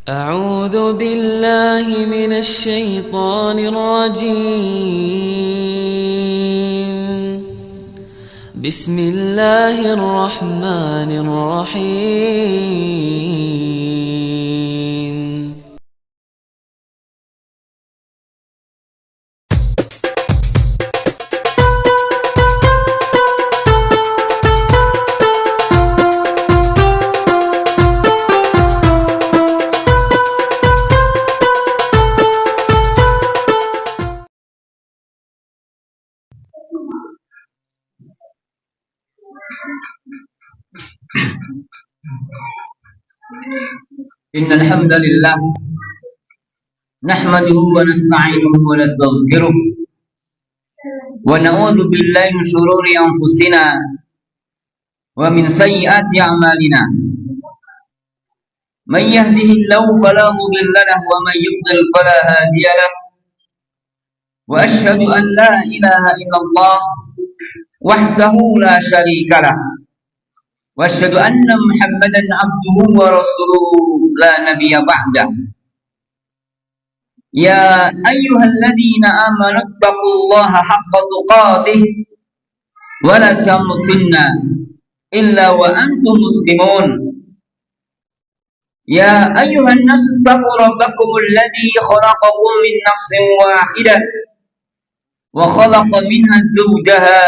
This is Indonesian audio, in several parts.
أعوذ بالله من الشيطان الرجيم. بسم الله الرحمن الرحيم. إن الحمد لله نحمده ونستعينه ونستغفره ونعوذ بالله من شرور أنفسنا ومن سيئات أعمالنا من يهده الله فلا مضل له ومن يضلل فلا هادي له وأشهد أن لا إله إلا الله وحده لا شريك له وأشهد أن محمدا عبده ورسوله لا نبي بعده. يا أيها الذين آمنوا اتقوا الله حق تقاته ولا تموتن إلا وأنتم مسلمون. يا أيها الناس اتقوا ربكم الذي خلقكم من نفس واحدة وخلق منها زوجها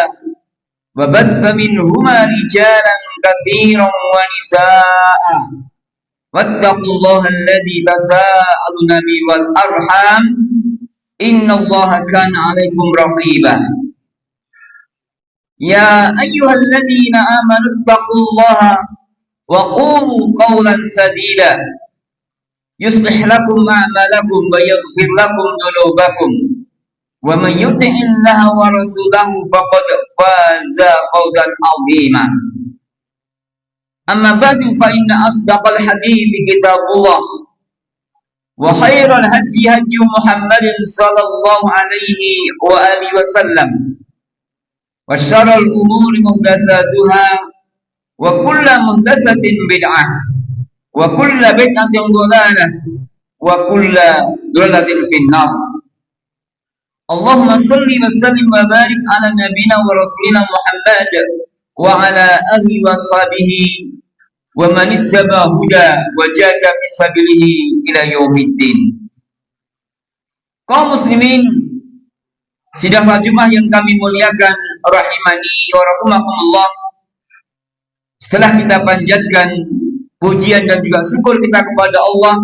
وبث منهما رجالا كثيرا ونساء واتقوا الله الذي تساءلون به والأرحام إن الله كان عليكم رقيبا. يا أيها الذين آمنوا اتقوا الله وقولوا قولا سديدا يصلح لكم أعمالكم ويغفر لكم ذنوبكم ومن يطع الله ورسوله فقد فاز فوزا عظيما. أما بعد فإن أصدق الحديث كتاب الله وخير الهدي هدي محمد صلى الله عليه وآله وسلم وشر الأمور محدثاتها وكل محدثة بدعة وكل بدعة ضلالة وكل ضلالة في النار. اللهم صل وسلم وبارك على نبينا ورسولنا محمد وعلى آله وصحبه ومن اتبع هدى وجاهد في سبيله إلى يوم الدين. Kaum muslimin sidang Jumat yang kami muliakan, rahimani wa rahimakumullah. Setelah kita panjatkan pujian dan juga syukur kita kepada Allah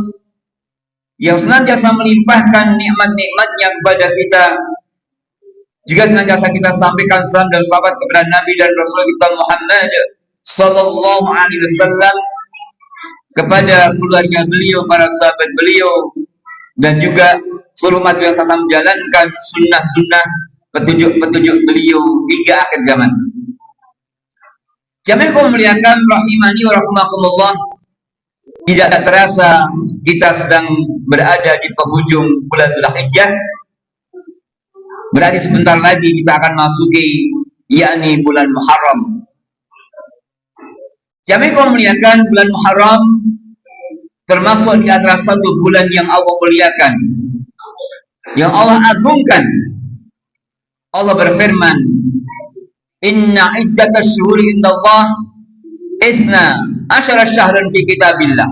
yang senantiasa melimpahkan nikmat-nikmatnya kepada kita, juga senantiasa kita sampaikan salam dan salawat kepada Nabi dan Rasul kita Muhammad sallallahu alaihi wasallam, kepada keluarga beliau, para sahabat beliau, dan juga seluruh umat yang sasa menjalankan sunnah-sunnah petunjuk-petunjuk beliau hingga akhir zaman. Jamaah kaum muliakan, rahimani wa rahimakumullah. Tidak terasa kita sedang berada di penghujung bulan Dzulhijjah. Berarti sebentar lagi kita akan masuki yakni bulan Muharram. Jamaah kaum muliakan, bulan Muharram termasuk di antara satu bulan yang Allah muliakan, yang Allah agungkan. Allah berfirman, "Inna iddatash shuhuri indallah itsna asyara syahran fi kitabillah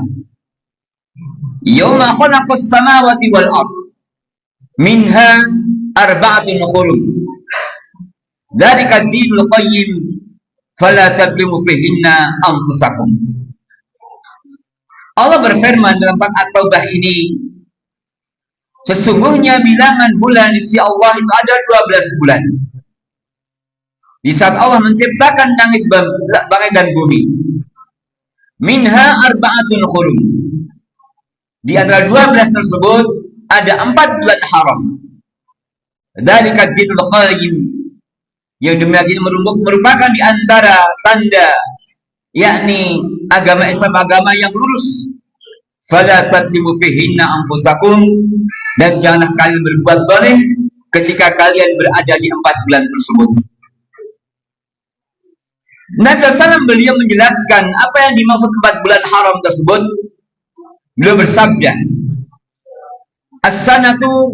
yauma khalaqas samawati wal ard minha arba'atun hurum dzalika ad-dinul qayyim fala tadlimu fihinna anfusakum." Allah berfirman dalam surat At-Taubah ini, sesungguhnya bilangan bulan di sisi Allah itu ada 12 bulan. Di saat Allah menciptakan langit dan bumi, minha arba'atun hurum, di antara 12 tersebut ada 4 bulan haram. Dzalika ad-dinul qayyim, yang demikian merupakan di antara tanda yakni agama Islam, agama yang lurus. Fala tadlimu fihinna anfusakum, dan janganlah kalian berbuat zalim ketika kalian berada di 4 bulan tersebut. Nabi SAW beliau menjelaskan apa yang dimaksud 4 bulan haram tersebut. Beliau bersabda, "As-sanatu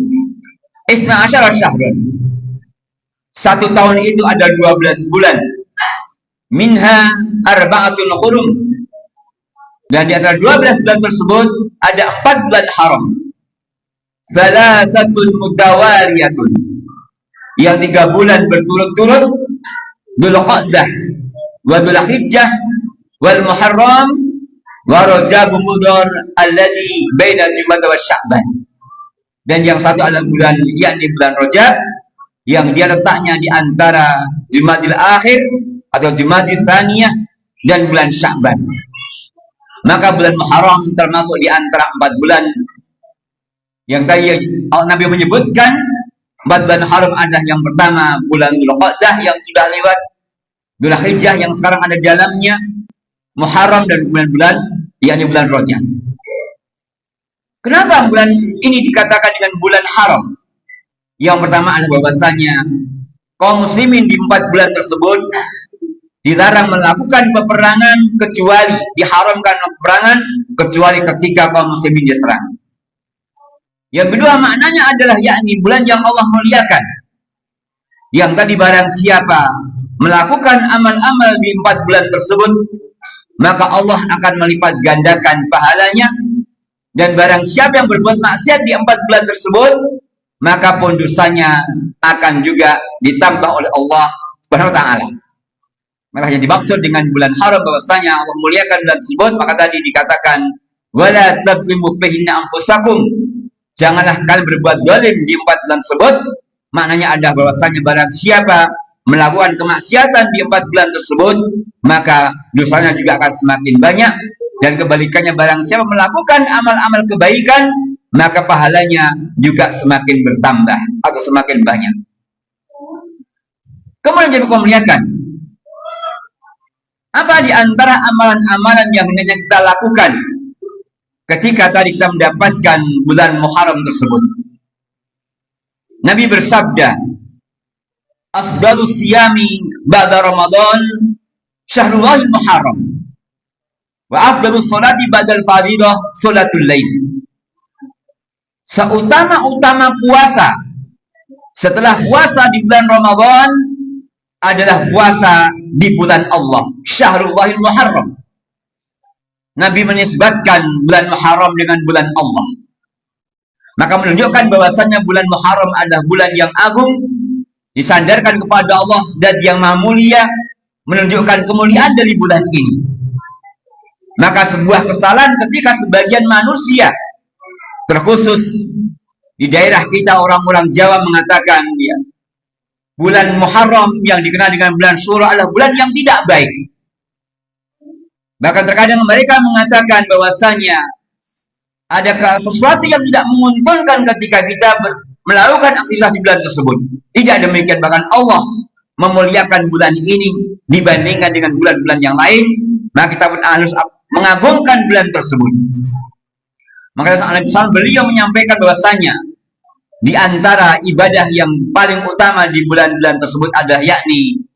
isna asyara syahran." Satu tahun itu ada 12 bulan. Minha arba'atun hurum. Dan di antara 12 bulan tersebut ada 4 bulan haram. Thalathatun mutawaliyatun. Yang 3 bulan berturut-turut, Dzulqa'dah wa Dzulhijjah wal Muharram wa Rajab Mudhar alladhi baina Jumada wa Sya'ban. Dan yang satu adalah bulan, yakni bulan Rajab, yang dia letaknya di antara Jumadil Akhir atau Jumadil Tsaniyah dan bulan Sya'ban. Maka bulan Muharram termasuk di antara 4 bulan yang tadi Nabi menyebutkan. 4 bulan haram adalah yang pertama bulan Dzulqa'dah yang sudah lewat, Dzulhijjah yang sekarang ada di dalamnya, Muharram, dan bulan-bulan yakni bulan Rajab. Kenapa bulan ini dikatakan dengan bulan haram? Yang pertama adalah bahwasanya kaum muslimin di 4 bulan tersebut dilarang melakukan peperangan, kecuali diharamkan peperangan kecuali ketika kaum muslimin diserang. Yang kedua maknanya adalah yakni bulan yang Allah muliakan. Yang tadi barang siapa melakukan amal-amal di 4 bulan tersebut, maka Allah akan melipat gandakan pahalanya. Dan barang siapa yang berbuat maksiat di 4 bulan tersebut, maka pun dosanya akan juga ditambah oleh Allah Subhanahu wa taala. Maka yang dimaksud dengan bulan haram bahwasanya Allah muliakan bulan tersebut, maka tadi dikatakan wala tablimu fihinna anfusakum. Janganlah kalian berbuat zalim di 4 bulan tersebut. Maknanya adalah bahwasanya barang siapa melakukan kemaksiatan di 4 bulan tersebut, maka dosanya juga akan semakin banyak. Dan kebalikannya, barang siapa melakukan amal-amal kebaikan, maka pahalanya juga semakin bertambah atau semakin banyak. Kemudian jadi memuliakan, apa di antara amalan-amalan yang hendaknya kita lakukan ketika tadi kita mendapatkan bulan Muharram tersebut? Nabi bersabda, "Afdalus siyami ba'da Ramadan syahrul Muharram. Wa afdalus sholati ba'dal fardhidah sholatul lail." Seutama-utama puasa setelah puasa di bulan Ramadan adalah puasa di bulan Allah, Syahrul Muharram. Nabi menisbatkan bulan Muharram dengan bulan Allah. Maka menunjukkan bahwasannya bulan Muharram adalah bulan yang agung, disandarkan kepada Allah dan yang maha mulia, menunjukkan kemuliaan dari bulan ini. Maka sebuah kesalahan ketika sebagian manusia, terkhusus di daerah kita orang-orang Jawa, mengatakan ya, bulan Muharram yang dikenal dengan bulan Syuro adalah bulan yang tidak baik. Bahkan terkadang mereka mengatakan bahwasanya ada sesuatu yang tidak menguntungkan ketika kita melakukan aktivitas di bulan tersebut. Tidak demikian, bahkan Allah memuliakan bulan ini dibandingkan dengan bulan-bulan yang lain. Maka kita pun harus mengagungkan bulan tersebut. Maka beliau menyampaikan bahwasanya di antara ibadah yang paling utama di bulan-bulan tersebut adalah yakni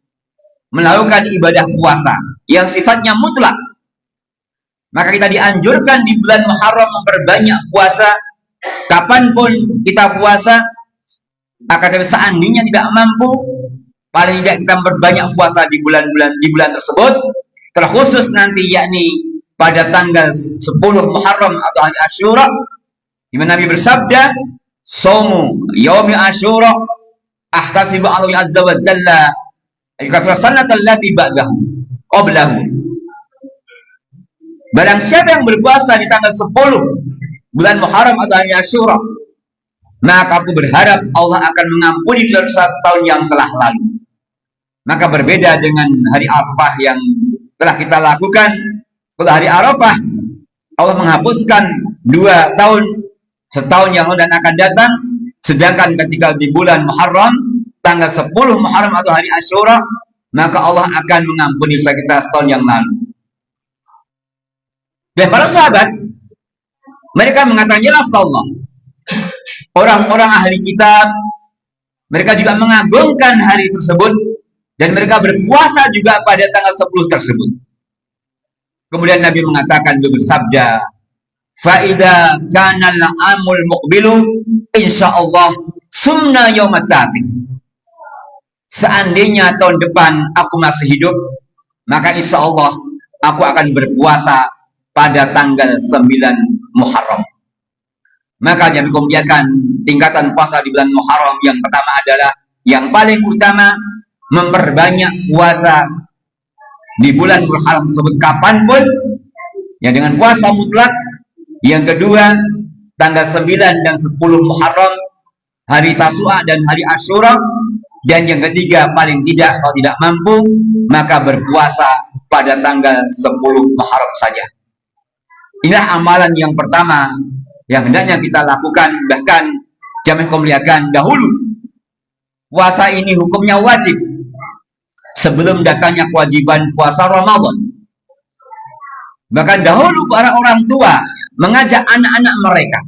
melakukan ibadah puasa yang sifatnya mutlak. Maka kita dianjurkan di bulan Muharram memperbanyak puasa. Kapanpun kita puasa, akan seandainya tidak mampu, paling tidak kita memperbanyak puasa di bulan tersebut. Terkhusus nanti yakni pada tanggal 10 Muharram atau hari Asyura, di mana Nabi bersabda, "Shaumu yaumi Asyura ahtasibu 'ala Allah azza wa jalla al-kafara sanatal lati ba'dahu qablahu." Barang siapa yang berpuasa di tanggal 10 bulan Muharram atau hari Asyura, maka aku berharap Allah akan mengampuni dosa setahun yang telah lalu. Maka berbeda dengan hari Arafah yang telah kita lakukan. Pada hari Arafah Allah menghapuskan 2 tahun, setahun yang dan akan datang. Sedangkan ketika di bulan Muharram, tanggal 10 Muharram atau hari Asyura, maka Allah akan mengampuni dosa kita setahun yang lalu. Dan para sahabat, mereka mengatakan jelas Allah. Orang-orang ahli kitab, mereka juga mengagungkan hari tersebut, dan mereka berpuasa juga pada tanggal 10 tersebut. Kemudian Nabi mengatakan, bersabda, fa idza kana al-amul muqbilu insyaallah sumna yaumat tasik. Seandainya tahun depan aku masih hidup, maka insya Allah aku akan berpuasa pada tanggal 9 Muharram. Maka jangan kemudian tingkatan puasa di bulan Muharram yang pertama adalah yang paling utama memperbanyak puasa di bulan Muharram tersebut kapanpun, ya dengan puasa mutlak. Yang kedua tanggal 9 dan 10 Muharram, hari Tasu'a dan hari Asyura. Dan yang ketiga paling tidak kalau tidak mampu maka berpuasa pada tanggal 10 Muharram saja. Inilah amalan yang pertama yang hendaknya kita lakukan. Bahkan jamaah kemuliaan dahulu puasa ini hukumnya wajib sebelum datangnya kewajiban puasa Ramadan. Bahkan dahulu para orang tua mengajak anak-anak mereka,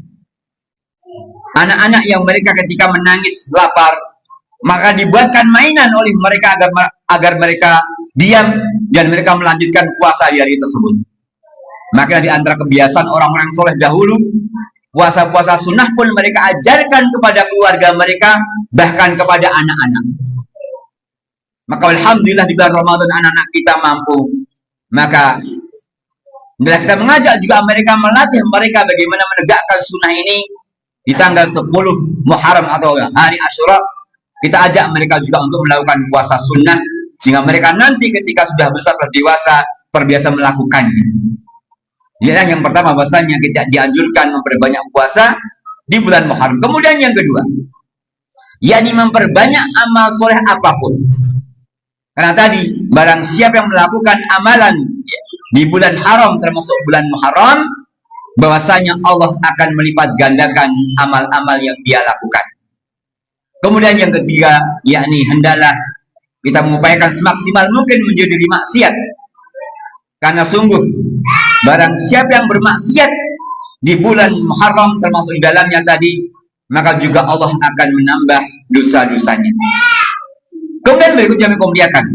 anak-anak yang mereka ketika menangis lapar, maka dibuatkan mainan oleh mereka agar mereka diam dan mereka melanjutkan puasa di hari tersebut. Maka di antara kebiasaan orang-orang soleh dahulu, puasa-puasa sunnah pun mereka ajarkan kepada keluarga mereka, bahkan kepada anak-anak. Maka alhamdulillah di bulan Ramadan anak-anak kita mampu. Maka bila kita mengajak juga mereka, melatih mereka bagaimana menegakkan sunnah ini di tanggal 10 Muharram atau hari Asyura. Kita ajak mereka juga untuk melakukan puasa sunnah, sehingga mereka nanti ketika sudah besar, sudah dewasa, terbiasa melakukannya. Inilah yang pertama, bahasanya kita dianjurkan memperbanyak puasa di bulan Muharram. Kemudian yang kedua, yakni memperbanyak amal soleh apapun. Karena tadi, barang siapa yang melakukan amalan di bulan haram, termasuk bulan Muharram, bahwasanya Allah akan melipat gandakan amal-amal yang dia lakukan. Kemudian yang ketiga, yakni hendaklah kita mengupayakan semaksimal mungkin menjauhi maksiat. Karena sungguh barang siapa yang bermaksiat di bulan Muharram termasuk di dalamnya tadi, maka juga Allah akan menambah dosa-dosanya. Kemudian berikutnya kemuliaan,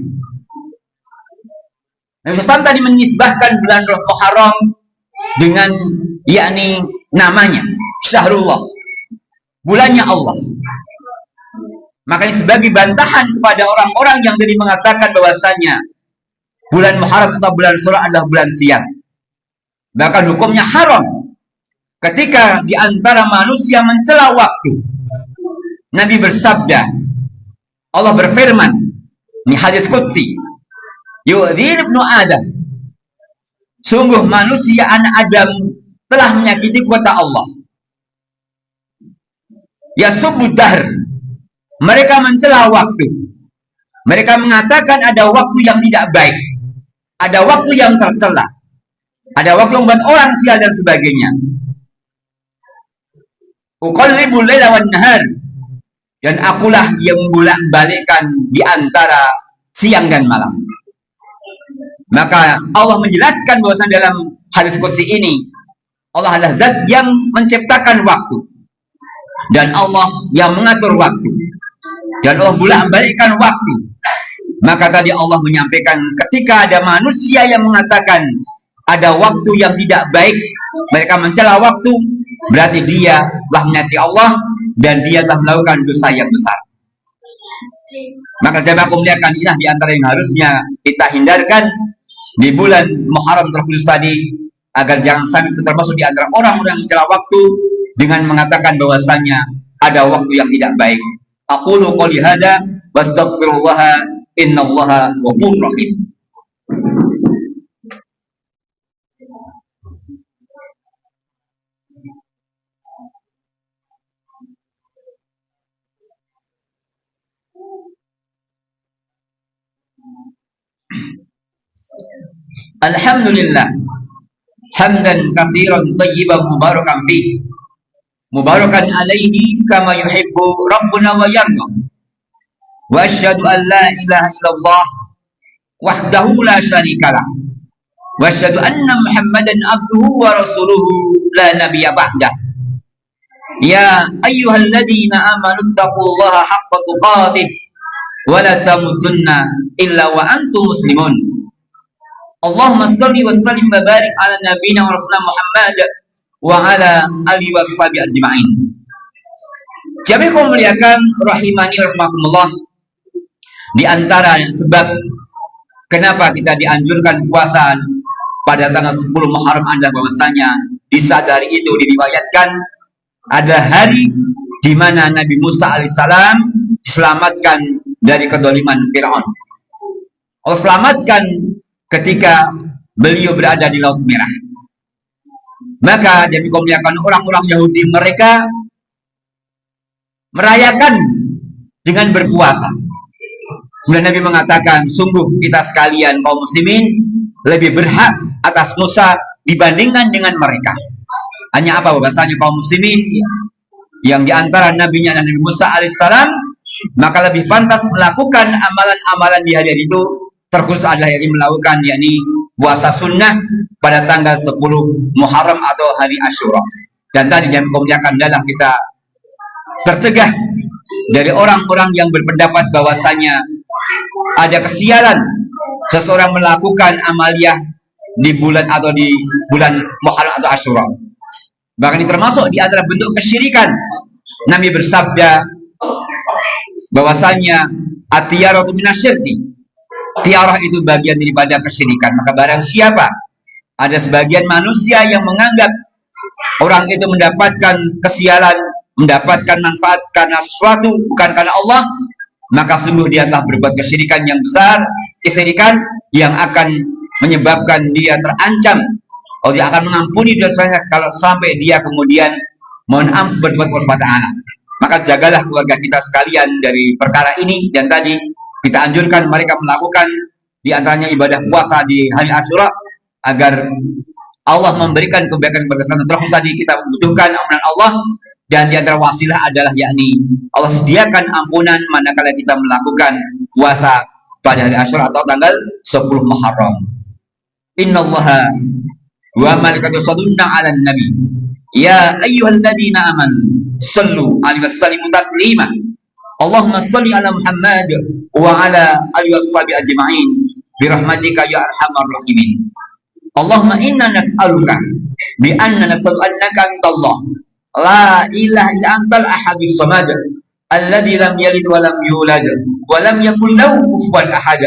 Nabi SAW tadi menisbahkan bulan Muharram dengan yakni namanya Syahrullah, bulannya Allah. Makanya sebagai bantahan kepada orang-orang yang tadi mengatakan bahwasanya bulan Muharram atau bulan Syawal adalah bulan siang, bahkan hukumnya haram ketika di antara manusia mencela waktu. Nabi bersabda, Allah berfirman, ini hadis qudsi, yu'dhin ibnu Adam, sungguh manusia anak Adam telah menyakiti kuasa Allah. Yasubud dahr, mereka mencela waktu. Mereka mengatakan ada waktu yang tidak baik, ada waktu yang tercela, ada waktu yang membuat orang sial dan sebagainya. Uqallibul laila wan nahar, dan akulah yang membolak-balikkan di antara siang dan malam. Maka Allah menjelaskan bahwasanya dalam hadis qudsi ini, Allah adalah zat yang menciptakan waktu, dan Allah yang mengatur waktu, dan Allah bolak-balikkan waktu. Maka tadi Allah menyampaikan ketika ada manusia yang mengatakan ada waktu yang tidak baik, mereka mencela waktu, berarti dia telah menyakiti Allah dan dia telah melakukan dosa yang besar. Maka jamaah muliakan, inilah di antara yang harusnya kita hindarkan di bulan Muharram terkhusus tadi, agar jangan sampai termasuk di antara orang-orang yang mencela waktu dengan mengatakan bahwasanya ada waktu yang tidak baik. Aqulu qouli hadza wastaghfirullah innallaha ghafurur rahim. Alhamdulillah hamdan katsiran thayyiban mubarakan fi, mubarakan alaihi kama yuhibbu rabbuna wa yarda. Wa asyhadu an la ilaha illallah wahdahu la syarikalah, wa asyhadu anna Muhammadan abduhu wa rasuluhu la nabiyya ba'dah. Ya ayyuhalladzina amanu taqullaha haqqa tuqatih wa la tamutunna illa wa antum muslimun. Allahumma salli wa sallim wa barik ala nabiyina wa rasulina Muhammad wa ala alihi washabihi ajma'in. Jamaah kaum muliakan rahimani wa rahimakumullah, di antara sebab kenapa kita dianjurkan puasa pada tanggal 10 Muharram adalah bahwasanya di saat hari itu diriwayatkan ada hari di mana Nabi Musa alaihissalam diselamatkan dari kedoliman Fir'aun. Allah selamatkan ketika beliau berada di Laut Merah. Maka jadi kemuliaan orang-orang Yahudi, mereka merayakan dengan berpuasa. Kemudian Nabi mengatakan, sungguh kita sekalian kaum muslimin lebih berhak atas Musa dibandingkan dengan mereka. Hanya apa? Bahasanya kaum muslimin yang diantara nabinya Nabi Musa alaihissalam, maka lebih pantas melakukan amalan-amalan di hari itu, terkhusus adalah yang melakukan yakni puasa sunnah pada tanggal 10 Muharram atau hari Asyura. Dan tadi yang kemuliaan adalah kita tercegah dari orang-orang yang berpendapat bahwasanya ada kesialan seseorang melakukan amaliyah di bulan atau di bulan Muharram atau Asyura. Bahkan ini termasuk di antara bentuk kesyirikan. Nabi bersabda bahwasanya at-tiyaratu minasyirki, tiarah itu bagian daripada kesyirikan. Maka barang siapa ada sebagian manusia yang menganggap orang itu mendapatkan kesialan, mendapatkan manfaat karena sesuatu bukan karena Allah, maka sungguh dia telah berbuat kesyirikan yang besar, kesyirikan yang akan menyebabkan dia terancam. Allah dia akan mengampuni dosanya kalau sampai dia kemudian mohon ampun berbuat kepada anak. Maka jagalah keluarga kita sekalian dari perkara ini. Dan tadi kita anjurkan mereka melakukan di antaranya ibadah puasa di hari Asyura agar Allah memberikan kebaikan kepada kita. Terus tadi kita membutuhkan ampunan Allah, dan di antara wasilah adalah yakni Allah sediakan ampunan manakala kita melakukan puasa pada hari Asyura atau tanggal 10 Muharram. Innallaha wa malaikatahu yusholluna 'alan nabi ya ayyuhalladzina amanu shallu 'alaihi wa sallimu taslima. Allahumma shalli 'ala Muhammad wa 'ala alihi washabihi ajma'in bi rahmatika ya arhamar rahimin. Allahumma inna nas'aluka bi anna nas'alu annaka antallah la ilaha illa antal ahadus samad alladzi lam yalid wa lam yulad wa lam yakul lahu kufuwan ahad.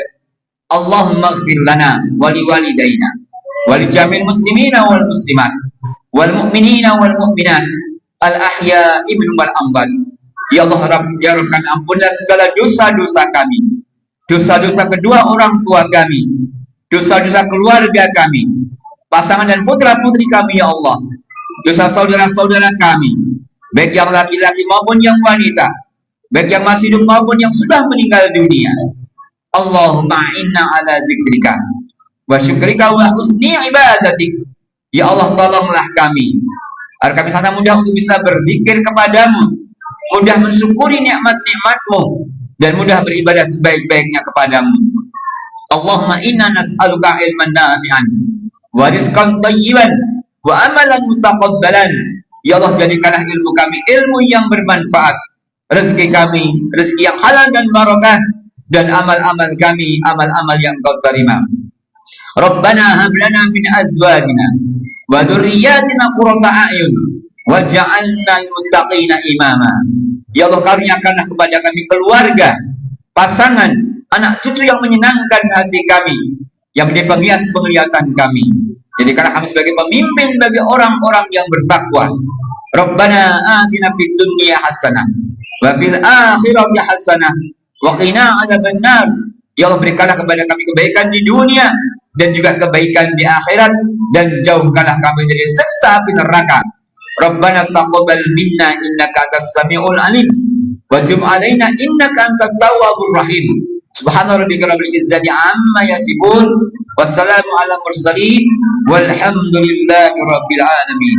Allahumma ighfir lana wa liwalidayna wa lijamil muslimina wal muslimat wal mu'minina wal mu'minat al ahya'i minhum wal amwat. Ya Allah Rabb, ya Rabb, ampunlah segala dosa-dosa kami, dosa-dosa kedua orang tua kami, dosa-dosa keluarga kami, pasangan dan putra-putri kami ya Allah, dosa saudara-saudara kami, baik yang laki-laki maupun yang wanita, baik yang masih hidup maupun yang sudah meninggal dunia. Allahumma inna ala dzikrika wa syukrika wa husni ibadatik. Ya Allah, tolonglah kami agar kami sangat mudah untuk bisa berzikir kepadamu, mudah mensyukuri nikmat-nikmatmu, dan mudah beribadah sebaik-baiknya kepadamu. Allahumma inna nas'aluka ilman nafi'an wa rizqan thayyiban wa amalan mutaqabbalan. Ya Allah, jadikanlah ilmu kami ilmu yang bermanfaat, rezeki kami rezeki yang halal dan barakah, dan amal-amal kami amal-amal yang Kau terima. Rabbana hab lana min azwajina wa dzurriyyatina qurrata a'yun waj'alna lil muttaqina imama. Ya Allah, karuniakanlah kepada kami keluarga, pasangan, anak cucu yang menyenangkan hati kami, yang menjadi penghias penglihatan kami. Jadikanlah kami sebagai pemimpin bagi orang-orang yang bertakwa. Rabbana atina fid dunya hasanah wa fil akhirati hasanah wa qina adzabannar. Ya Allah, berikanlah kepada kami kebaikan di dunia dan juga kebaikan di akhirat, dan jauhkanlah kami dari siksa api neraka. Rabbana taqabbal minna innaka antas samiul alim wa tub alaina innaka antat tawwabur rahim. Subhana rabbika rabbil izzati amma yasifun wassalamu ala mursalin walhamdulillahi rabbil alamin.